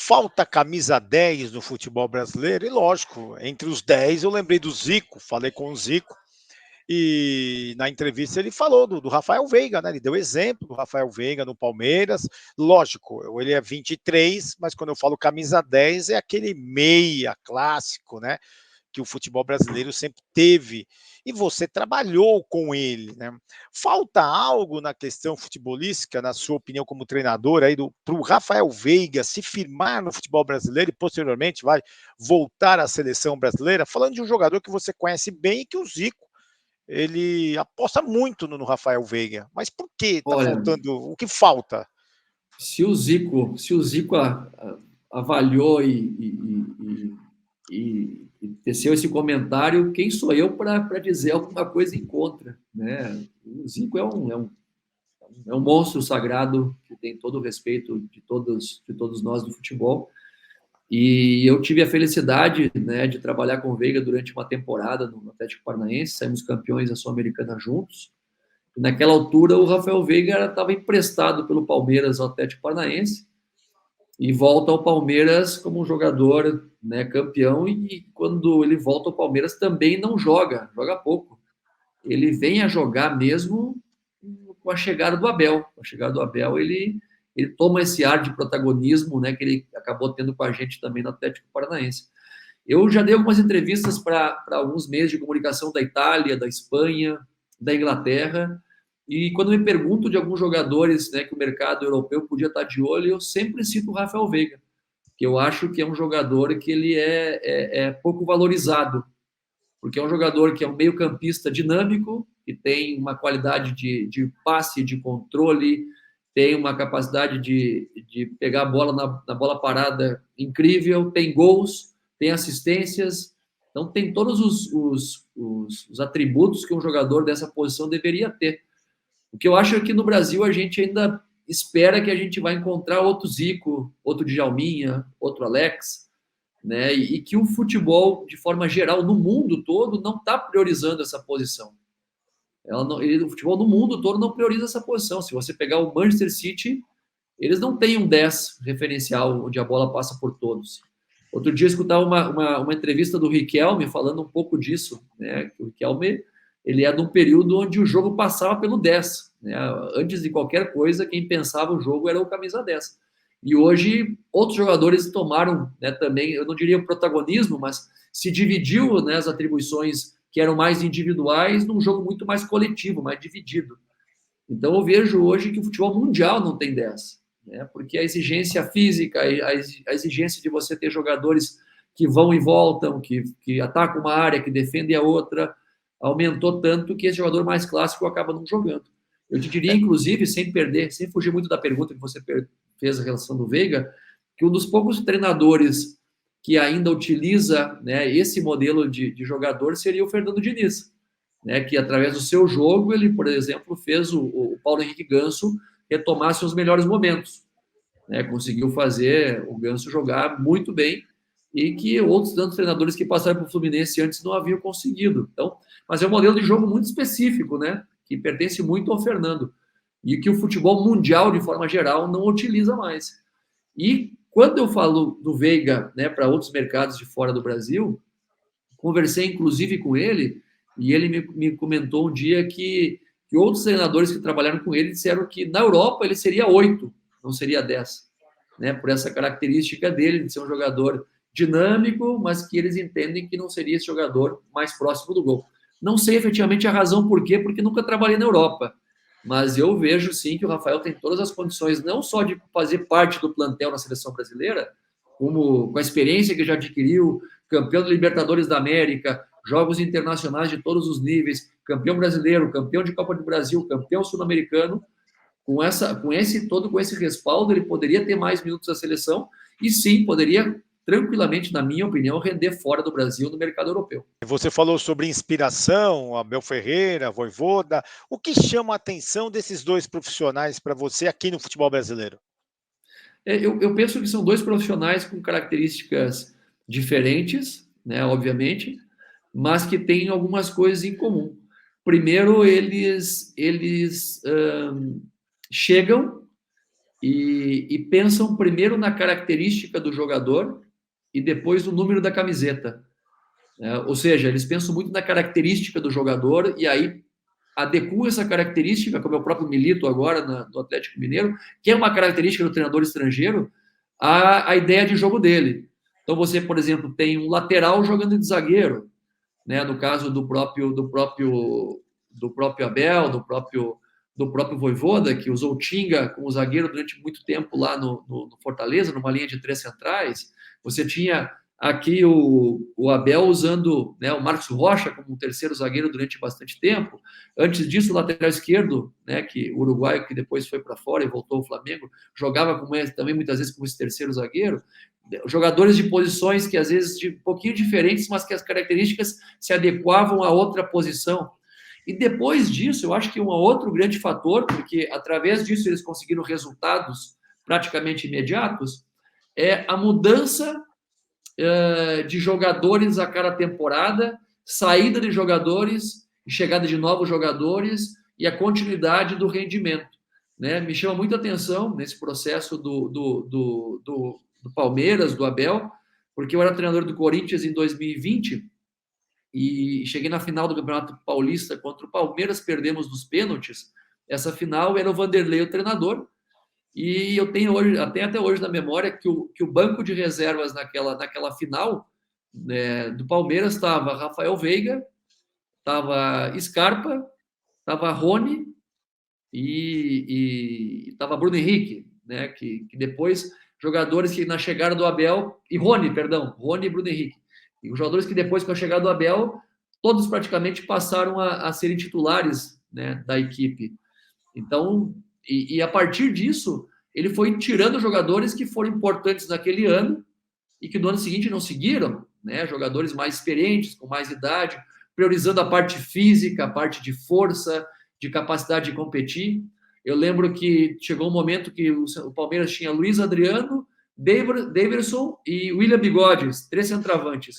falta camisa 10 no futebol brasileiro? E lógico, entre os 10 eu lembrei do Zico, falei com o Zico, e na entrevista ele falou do Rafael Veiga, né? Ele deu exemplo do Rafael Veiga no Palmeiras. Lógico, ele é 23, mas quando eu falo camisa 10 é aquele meia clássico, né? Que o futebol brasileiro sempre teve. E você trabalhou com ele, né? Falta algo na questão futebolística, na sua opinião, como treinador, aí para o Rafael Veiga se firmar no futebol brasileiro e posteriormente vai voltar à seleção brasileira? Falando de um jogador que você conhece bem e que o Zico ele aposta muito no Rafael Veiga. Mas por que está Olha, faltando? O que falta? Se o Zico avaliou e teceu esse comentário, quem sou eu para dizer alguma coisa em contra, né? O Zico é um monstro sagrado que tem todo o respeito de todos nós do futebol. E eu tive a felicidade, né, de trabalhar com o Veiga durante uma temporada no Atlético Paranaense, saímos campeões da Sul-Americana juntos. E naquela altura, o Rafael Veiga estava emprestado pelo Palmeiras ao Atlético Paranaense e volta ao Palmeiras como um jogador, né, campeão. E quando ele volta ao Palmeiras também não joga pouco. Ele vem a jogar mesmo com a chegada do Abel. Com a chegada do Abel, ele toma esse ar de protagonismo, né, que ele acabou tendo com a gente também no Atlético Paranaense. Eu já dei algumas entrevistas para alguns meios de comunicação da Itália, da Espanha, da Inglaterra, e quando me pergunto de alguns jogadores, né, que o mercado europeu podia estar de olho, eu sempre cito o Rafael Veiga, que eu acho que é um jogador que ele é pouco valorizado, porque é um jogador que é um meio-campista dinâmico, que tem uma qualidade de passe, de controle, tem uma capacidade de pegar a bola na bola parada incrível, tem gols, tem assistências, então tem todos os atributos que um jogador dessa posição deveria ter. O que eu acho é que no Brasil a gente ainda espera que a gente vai encontrar outro Zico, outro Djalminha, outro Alex, né? E que o futebol, de forma geral, no mundo todo, não está priorizando essa posição. O futebol no mundo todo não prioriza essa posição. Se você pegar o Manchester City, eles não têm um 10 referencial onde a bola passa por todos. Outro dia eu escutava uma entrevista do Riquelme falando um pouco disso, né? O Riquelme, ele é de um período onde o jogo passava pelo 10, né? Antes de qualquer coisa, quem pensava o jogo era o camisa 10. E hoje, outros jogadores tomaram, né, também, eu não diria o protagonismo, mas se dividiu, né, as atribuições que eram mais individuais num jogo muito mais coletivo, mais dividido. Então, eu vejo hoje que o futebol mundial não tem 10, né? Porque a exigência física, a exigência de você ter jogadores que vão e voltam, que atacam uma área, que defendem a outra, aumentou tanto que esse jogador mais clássico acaba não jogando. Eu te diria, inclusive, sem fugir muito da pergunta que você fez a relação do Veiga, que um dos poucos treinadores que ainda utiliza, né, esse modelo de jogador seria o Fernando Diniz, né, que através do seu jogo, ele, por exemplo, fez o Paulo Henrique Ganso retomar seus melhores momentos, né, conseguiu fazer o Ganso jogar muito bem e que outros tantos treinadores que passaram para o Fluminense antes não haviam conseguido. Então, mas é um modelo de jogo muito específico, né, que pertence muito ao Fernando e que o futebol mundial, de forma geral, não utiliza mais. E quando eu falo do Veiga, né, para outros mercados de fora do Brasil, conversei inclusive com ele e ele me comentou um dia que outros treinadores que trabalharam com ele disseram que na Europa ele seria 8, não seria 10, né, por essa característica dele de ser um jogador dinâmico, mas que eles entendem que não seria esse jogador mais próximo do gol. Não sei efetivamente a razão por quê, porque nunca trabalhei na Europa, mas eu vejo sim que o Rafael tem todas as condições, não só de fazer parte do plantel na seleção brasileira, como com a experiência que já adquiriu, campeão da Libertadores da América, jogos internacionais de todos os níveis, campeão brasileiro, campeão de Copa do Brasil, campeão sul-americano, com esse respaldo, ele poderia ter mais minutos da seleção e sim, poderia tranquilamente, na minha opinião, render fora do Brasil no mercado europeu. Você falou sobre inspiração, Abel Ferreira, Vojvoda. O que chama a atenção desses dois profissionais para você aqui no futebol brasileiro? Eu penso que são dois profissionais com características diferentes, né, obviamente, mas que têm algumas coisas em comum. Primeiro, eles chegam e pensam primeiro na característica do jogador e depois no número da camiseta. Ou seja, eles pensam muito na característica do jogador e aí adequam essa característica, como é o próprio Milito agora no Atlético Mineiro, que é uma característica do treinador estrangeiro, à ideia de jogo dele. Então você, por exemplo, tem um lateral jogando de zagueiro, né? No caso do próprio Abel, do próprio Vojvoda, que usou o Tinga como zagueiro durante muito tempo lá no Fortaleza, numa linha de 3 centrais. Você tinha aqui o Abel usando, né, o Marcos Rocha como um terceiro zagueiro durante bastante tempo. Antes disso, o lateral esquerdo, né, que o uruguaio que depois foi para fora e voltou ao Flamengo, jogava também muitas vezes como esse terceiro zagueiro. Jogadores de posições que às vezes um pouquinho diferentes, mas que as características se adequavam a outra posição. E depois disso, eu acho que um outro grande fator, porque através disso eles conseguiram resultados praticamente imediatos, é a mudança de jogadores a cada temporada, saída de jogadores, chegada de novos jogadores e a continuidade do rendimento. Né? Me chama muita atenção nesse processo do Palmeiras, do Abel, porque eu era treinador do Corinthians em 2020 e cheguei na final do Campeonato Paulista contra o Palmeiras, perdemos nos pênaltis. Essa final era o Vanderlei, o treinador, e eu tenho até hoje na memória que o banco de reservas naquela final, né, do Palmeiras estava Rafael Veiga, estava Scarpa, estava Rony e estava Bruno Henrique, né, que depois, jogadores que na chegada do Abel, e Rony e Bruno Henrique. E os jogadores que depois, com a chegada do Abel, todos praticamente passaram a serem titulares, né, da equipe. Então, e a partir disso, ele foi tirando jogadores que foram importantes naquele ano e que no ano seguinte não seguiram, né? Jogadores mais experientes, com mais idade, priorizando a parte física, a parte de força, de capacidade de competir. Eu lembro que chegou um momento que o Palmeiras tinha Luiz Adriano, Daverson e William Bigodes, 3 centravantes.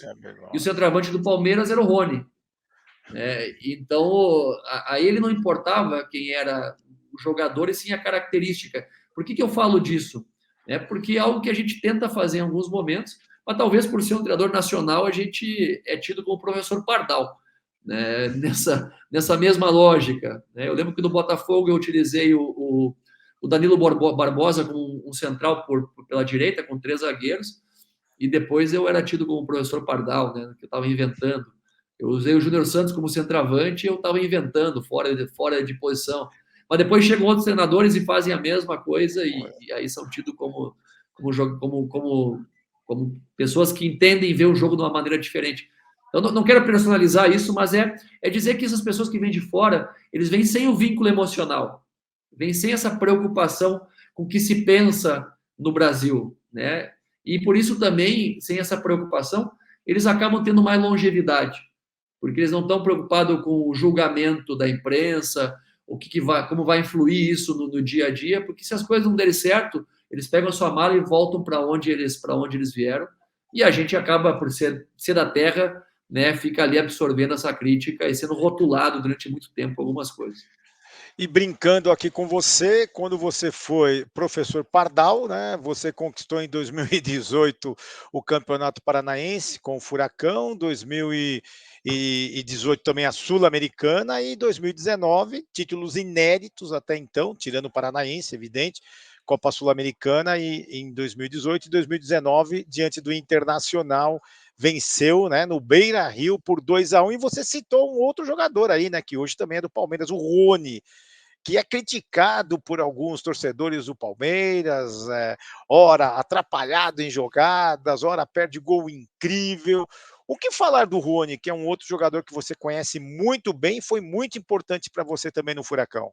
E o centroavante do Palmeiras era o Rony. Então, a ele não importava quem era o jogador, e sim a característica. Por que eu falo disso? Porque é algo que a gente tenta fazer em alguns momentos, mas talvez por ser um treinador nacional, a gente é tido como professor Pardal, né? nessa mesma lógica. Eu lembro que no Botafogo eu utilizei o Danilo Barbosa como um central pela direita, com 3 zagueiros, e depois eu era tido como professor Pardal, né? Que eu estava inventando. Eu usei o Júnior Santos como centroavante e eu estava inventando, fora de posição. Mas depois chegam outros treinadores e fazem a mesma coisa e aí são tidos como pessoas que entendem ver o jogo de uma maneira diferente. Eu não quero personalizar isso, mas é dizer que essas pessoas que vêm de fora, eles vêm sem o vínculo emocional, vêm sem essa preocupação com o que se pensa no Brasil, né? E por isso também, sem essa preocupação, eles acabam tendo mais longevidade, porque eles não estão preocupados com o julgamento da imprensa, como vai influir isso no dia a dia, porque se as coisas não derem certo, eles pegam a sua mala e voltam para onde eles vieram, e a gente acaba, por ser da terra, né, fica ali absorvendo essa crítica e sendo rotulado durante muito tempo algumas coisas. E brincando aqui com você, quando você foi professor Pardal, né? Você conquistou em 2018 o Campeonato Paranaense com o Furacão, 2018 também a Sul-Americana e 2019 títulos inéditos até então, tirando o Paranaense, evidente, Copa Sul-Americana e em 2018 e 2019 diante do Internacional venceu, né, no Beira-Rio por 2-1 e você citou um outro jogador aí, né, que hoje também é do Palmeiras, o Rony, que é criticado por alguns torcedores do Palmeiras, ora atrapalhado em jogadas, ora perde gol incrível. O que falar do Rony, que é um outro jogador que você conhece muito bem e foi muito importante para você também no Furacão?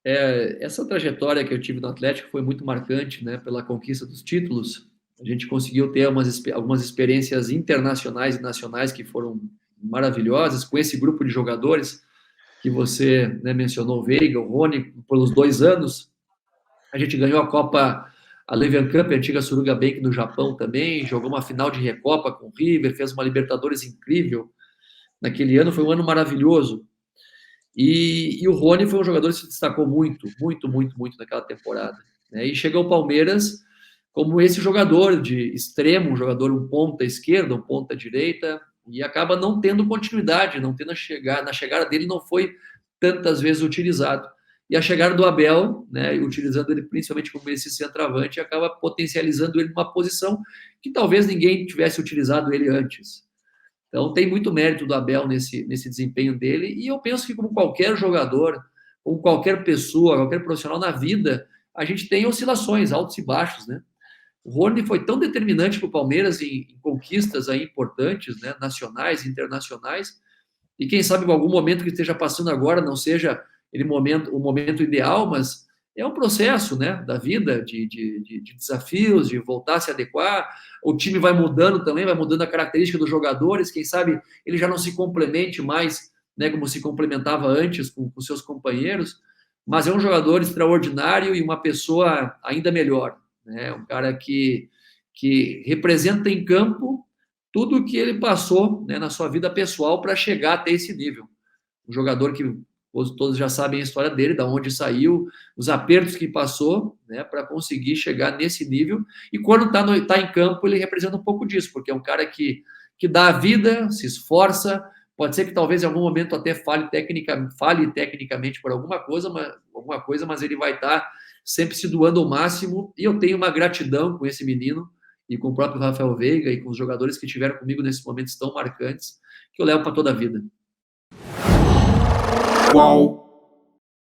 Essa trajetória que eu tive no Atlético foi muito marcante, né, pela conquista dos títulos. A gente conseguiu ter algumas experiências internacionais e nacionais que foram maravilhosas com esse grupo de jogadores que você, né, mencionou, o Veiga, o Rony, pelos 2 anos. A gente ganhou a Copa, a Levian Cup, a antiga Suruga Bank do Japão também, jogou uma final de Recopa com o River, fez uma Libertadores incrível. Naquele ano foi um ano maravilhoso. E o Rony foi um jogador que se destacou muito, muito, muito, muito naquela temporada. né? E chega ao Palmeiras como esse jogador de extremo, um jogador um ponta esquerda, um ponta direita, e acaba não tendo continuidade, não tendo na chegada dele não foi tantas vezes utilizado. E a chegada do Abel, né, utilizando ele principalmente como esse centroavante, acaba potencializando ele numa posição que talvez ninguém tivesse utilizado ele antes. Então tem muito mérito do Abel nesse desempenho dele, e eu penso que como qualquer jogador, como qualquer pessoa, qualquer profissional na vida, a gente tem oscilações, altos e baixos, né? O Rony foi tão determinante para o Palmeiras em conquistas aí importantes, né, nacionais, internacionais, e quem sabe em algum momento que esteja passando agora não seja o momento ideal, mas é um processo, né, da vida, de desafios, de voltar a se adequar. O time vai mudando também, vai mudando a característica dos jogadores, quem sabe ele já não se complemente mais, né, como se complementava antes com seus companheiros, mas é um jogador extraordinário e uma pessoa ainda melhor, né? Um cara que representa em campo tudo o que ele passou, né, na sua vida pessoal para chegar até esse nível. Um jogador que todos já sabem a história dele, da onde saiu, os apertos que passou, né, para conseguir chegar nesse nível. E quando tá em campo, ele representa um pouco disso, porque é um cara que dá a vida, se esforça. Pode ser que talvez em algum momento até fale tecnicamente por alguma coisa, mas ele vai estar sempre se doando ao máximo. E eu tenho uma gratidão com esse menino e com o próprio Rafael Veiga e com os jogadores que estiveram comigo nesses momentos tão marcantes, que eu levo para toda a vida. Qual